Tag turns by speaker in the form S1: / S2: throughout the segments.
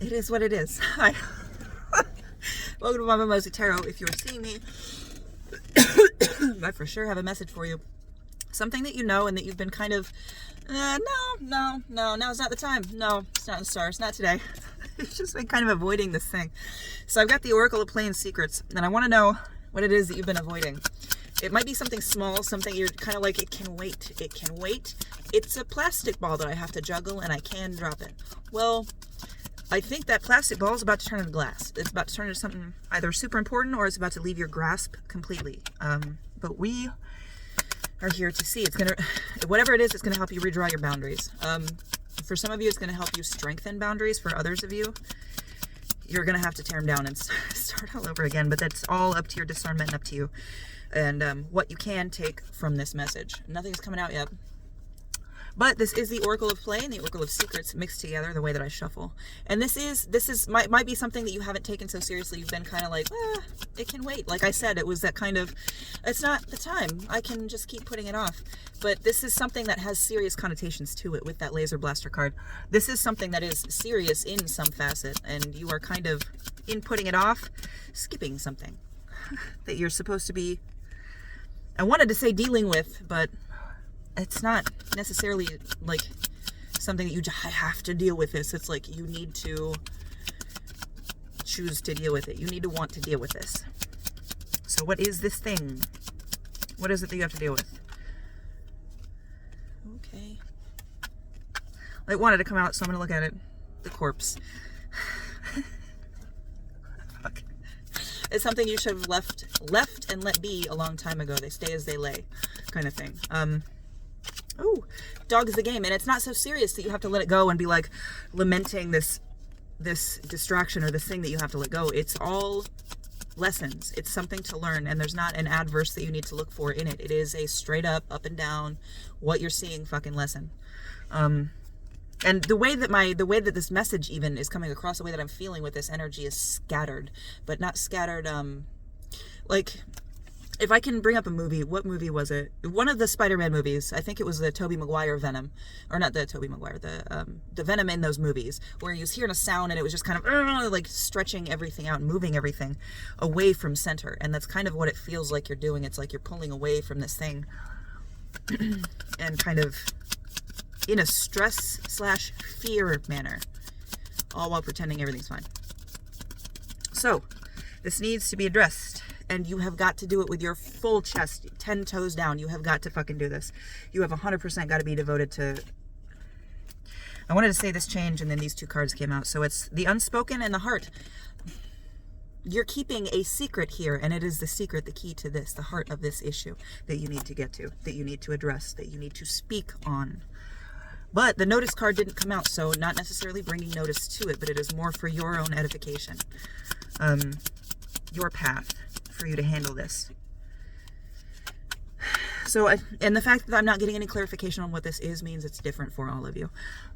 S1: It is what it is. Hi. Welcome to Mama Mosey Tarot. If you're seeing me, I for sure have a message for you. Something that you know and that you've been kind of, no, now's not the time. No, it's not in the stars, not today. You've just been kind of avoiding this thing. So I've got the Oracle of Plain Secrets, and I want to know what it is that you've been avoiding. It might be something small, something you're kind of like, it can wait. It can wait. It's a plastic ball that I have to juggle, and I can drop it. Well, I think that plastic ball is about to turn into glass. It's about to turn into something either super important or it's about to leave your grasp completely. But we are here to see. It's gonna, whatever it is, it's gonna help you redraw your boundaries. For some of you, it's gonna help you strengthen boundaries. For others of you, you're gonna have to tear them down and start all over again. But that's all up to your discernment and up to you, and what you can take from this message. Nothing's coming out yet. But this is the Oracle of Play and the Oracle of Secrets mixed together the way that I shuffle. And this might be something that you haven't taken so seriously. You've been kind of like, it can wait. Like I said, it was that kind of, it's not the time. I can just keep putting it off. But this is something that has serious connotations to it with that Laser Blaster card. This is something that is serious in some facet. And you are kind of, in putting it off, skipping something that you're supposed to be, I wanted to say dealing with, but it's not necessarily like something that I have to deal with this. It's like you need to choose to deal with it. You need to want to deal with this. So what is this thing? What is it that you have to deal with? Okay. I wanted to come out, so I'm going to look at it. The corpse. Fuck. It's something you should have left and let be a long time ago. They stay as they lay, kind of thing. Oh, dog is the game, and it's not so serious that you have to let it go and be like lamenting this distraction or this thing that you have to let go. It's all lessons. It's something to learn, and there's not an adverse that you need to look for in it. It is a straight up and down, what you're seeing fucking lesson. And the way that this message even is coming across, the way that I'm feeling with this energy is scattered, but not scattered. Like, if I can bring up a movie, what movie was it? One of the Spider-Man movies. I think it was the Tobey Maguire Venom. Or not the Tobey Maguire, the Venom in those movies, where he was hearing a sound and it was just kind of like stretching everything out and moving everything away from center. And that's kind of what it feels like you're doing. It's like you're pulling away from this thing and kind of in a stress/fear manner, all while pretending everything's fine. So this needs to be addressed. And you have got to do it with your full chest, 10 toes down. You have got to fucking do this. You have 100% got to be devoted to... I wanted to say this change, and then these two cards came out. So it's the unspoken and the heart. You're keeping a secret here, and it is the secret, the key to this, the heart of this issue that you need to get to, that you need to address, that you need to speak on. But the notice card didn't come out, so not necessarily bringing notice to it, but it is more for your own edification. Your path for you to handle this. So, and the fact that I'm not getting any clarification on what this is means it's different for all of you.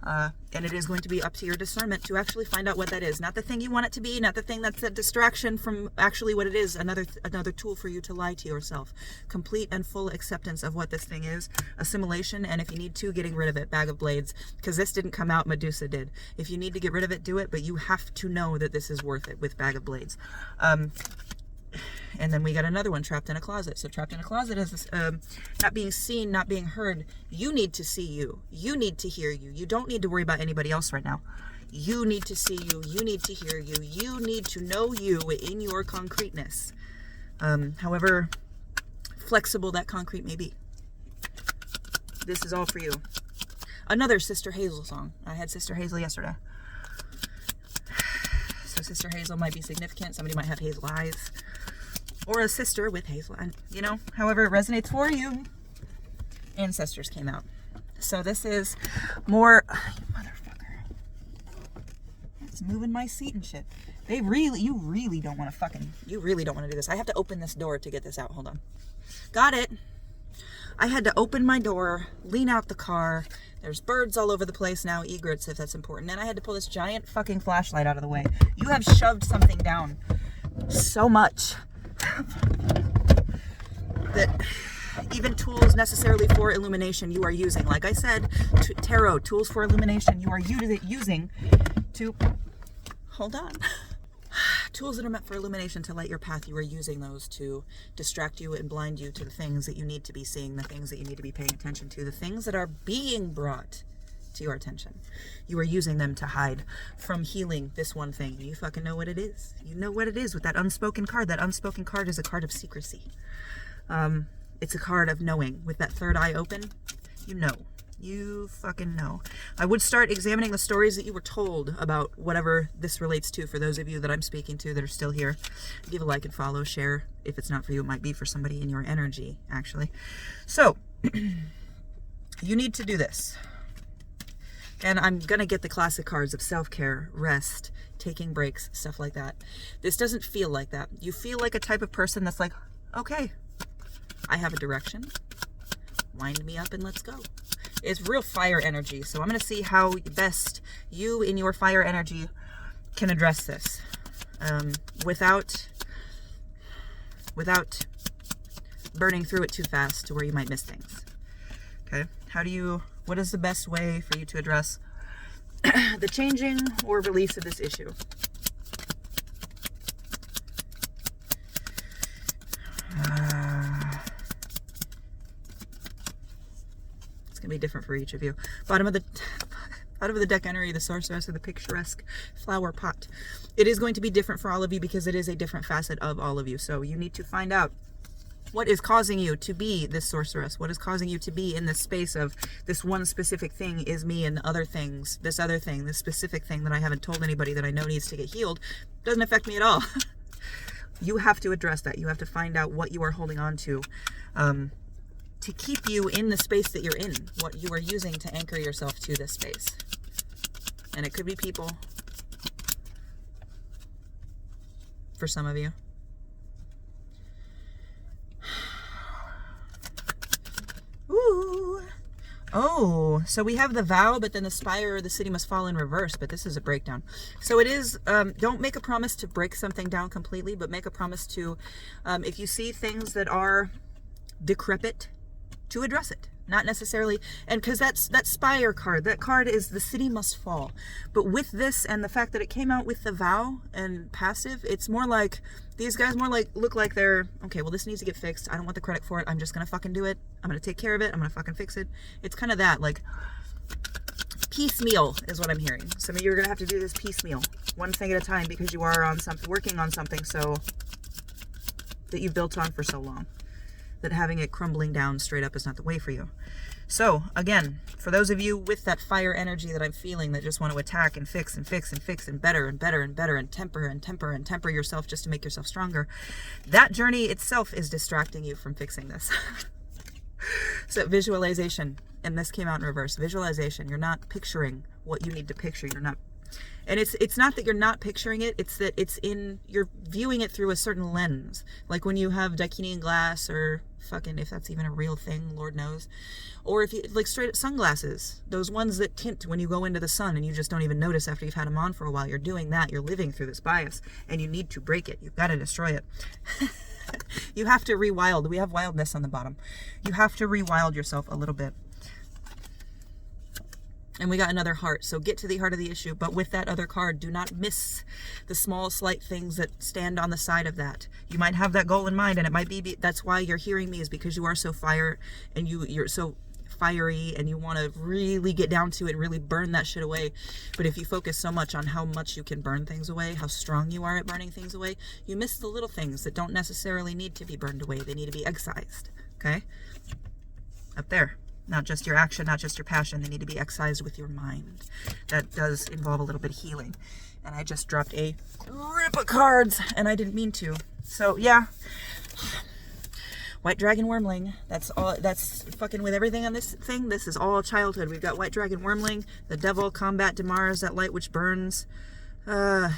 S1: And it is going to be up to your discernment to actually find out what that is. Not the thing you want it to be, not the thing that's a distraction from actually what it is. Another tool for you to lie to yourself. Complete and full acceptance of what this thing is. Assimilation, and if you need to, getting rid of it. Bag of Blades. Because this didn't come out, Medusa did. If you need to get rid of it, do it, but you have to know that this is worth it with Bag of Blades. And then we got another one, Trapped in a Closet. So Trapped in a Closet is this, not being seen, not being heard. You need to see you. You need to hear you. You don't need to worry about anybody else right now. You need to see you. You need to hear you. You need to know you in your concreteness. However flexible that concrete may be. This is all for you. Another Sister Hazel song. I had Sister Hazel yesterday. So Sister Hazel might be significant. Somebody might have hazel eyes. Or a sister with hazel, you know, however it resonates for you. Ancestors came out. So this is more, motherfucker. It's moving my seat and shit. You really don't want to do this. I have to open this door to get this out. Hold on. Got it. I had to open my door, lean out the car. There's birds all over the place now, egrets if that's important. And I had to pull this giant fucking flashlight out of the way. You have shoved something down so much that even tools necessarily for illumination you are using. Like I said, tarot, tools for illumination you are using to hold on. Tools that are meant for illumination to light your path, you are using those to distract you and blind you to the things that you need to be seeing, the things that you need to be paying attention to, the things that are being brought to your attention. You are using them to hide from healing this one thing. You fucking know what it is. You know what it is with that unspoken card. That unspoken card is a card of secrecy. It's a card of knowing. With that third eye open, you know. You fucking know. I would start examining the stories that you were told about whatever this relates to. For those of you that I'm speaking to that are still here, give a like and follow, share. If it's not for you, it might be for somebody in your energy, actually. So, you need to do this. And I'm going to get the classic cards of self-care, rest, taking breaks, stuff like that. This doesn't feel like that. You feel like a type of person that's like, okay, I have a direction. Wind me up and let's go. It's real fire energy. So I'm going to see how best you in your fire energy can address this without burning through it too fast to where you might miss things. Okay. What is the best way for you to address the changing or release of this issue? It's going to be different for each of you. Bottom of the deck energy, the sorceress, or the picturesque flower pot. It is going to be different for all of you because it is a different facet of all of you. So you need to find out what is causing you to be this sorceress. What is causing you to be in this space of this one specific thing is me, and other things, this other thing, this specific thing that I haven't told anybody that I know needs to get healed, doesn't affect me at all. You have to address that. You have to find out what you are holding on to keep you in the space that you're in, what you are using to anchor yourself to this space. And it could be people, for some of you. Ooh. Oh, so we have the vow, but then the spire or the city must fall in reverse, but this is a breakdown. So it is, don't make a promise to break something down completely, but make a promise to, if you see things that are decrepit, to address it. Not necessarily, and because that spire card, that card is the city must fall. But with this and the fact that it came out with the vow and passive, it's more like, these guys more like look like they're, okay, well this needs to get fixed. I don't want the credit for it. I'm just going to fucking do it. I'm going to take care of it. I'm going to fucking fix it. It's kind of that, like, piecemeal is what I'm hearing. Some of you are going to have to do this piecemeal, one thing at a time, because you are on something, working on something so that you've built on for so long. That having it crumbling down straight up is not the way for you. So, again, for those of you with that fire energy that I'm feeling that just want to attack and fix and fix and fix and better and better and better and temper yourself just to make yourself stronger, that journey itself is distracting you from fixing this. So, visualization, and this came out in reverse. Visualization, you're not picturing what you need to picture. You're not. And it's not that you're not picturing it, it's that you're viewing it through a certain lens. Like when you have Daikinian glass, or fucking, if that's even a real thing, Lord knows. Or if you, like straight up sunglasses, those ones that tint when you go into the sun and you just don't even notice after you've had them on for a while. You're doing that, you're living through this bias, and you need to break it. You've got to destroy it. You have to rewild. We have wildness on the bottom. You have to rewild yourself a little bit. And we got another heart, so get to the heart of the issue. But with that other card, do not miss the small, slight things that stand on the side of that. You might have that goal in mind, and it might be that's why you're hearing me, is because you are so fire, and you're so fiery, and you want to really get down to it and really burn that shit away. But if you focus so much on how much you can burn things away, how strong you are at burning things away, you miss the little things that don't necessarily need to be burned away. They need to be excised, okay? Up there. Not just your action, not just your passion. They need to be excised with your mind. That does involve a little bit of healing. And I just dropped a rip of cards, and I didn't mean to. So, yeah. White Dragon Wormling. That's all. That's fucking with everything on this thing. This is all childhood. We've got White Dragon Wormling, the Devil, Combat, Demars, that light which burns.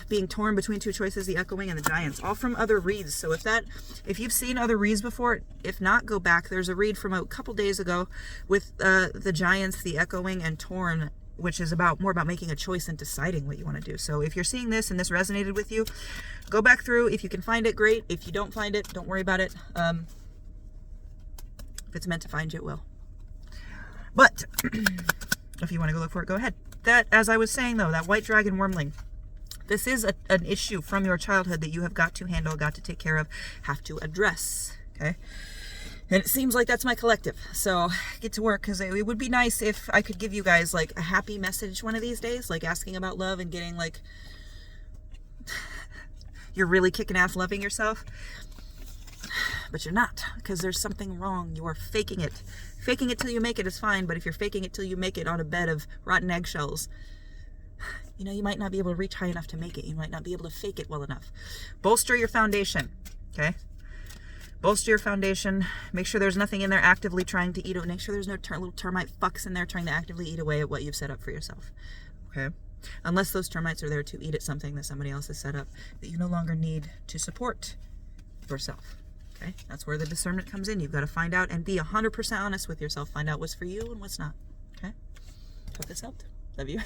S1: Being torn between two choices, the Echoing and the Giants, all from other reads. So if you've seen other reads before, if not, go back. There's a read from a couple days ago with the Giants, the Echoing, and Torn, which is more about making a choice and deciding what you want to do. So if you're seeing this and this resonated with you, go back through. If you can find it, great. If you don't find it, don't worry about it. If it's meant to find you, it will. But if you want to go look for it, go ahead. That, as I was saying though, that White Dragon Wormling, This is an issue from your childhood that you have got to handle, got to take care of, have to address, okay? And it seems like that's my collective. So get to work, because it would be nice if I could give you guys like a happy message one of these days, like asking about love and getting like, you're really kicking ass loving yourself. But you're not, because there's something wrong. You are faking it. Faking it till you make it is fine, but if you're faking it till you make it on a bed of rotten eggshells, you know, you might not be able to reach high enough to make it. You might not be able to fake it well enough. Bolster your foundation, okay? Bolster your foundation. Make sure there's nothing in there actively trying to eat it. Make sure there's no little termite fucks in there trying to actively eat away at what you've set up for yourself, okay? Unless those termites are there to eat at something that somebody else has set up that you no longer need to support yourself. Okay, that's where the discernment comes in. You've got to find out and be 100% honest with yourself. Find out what's for you and what's not. Okay, hope this helped. Love you.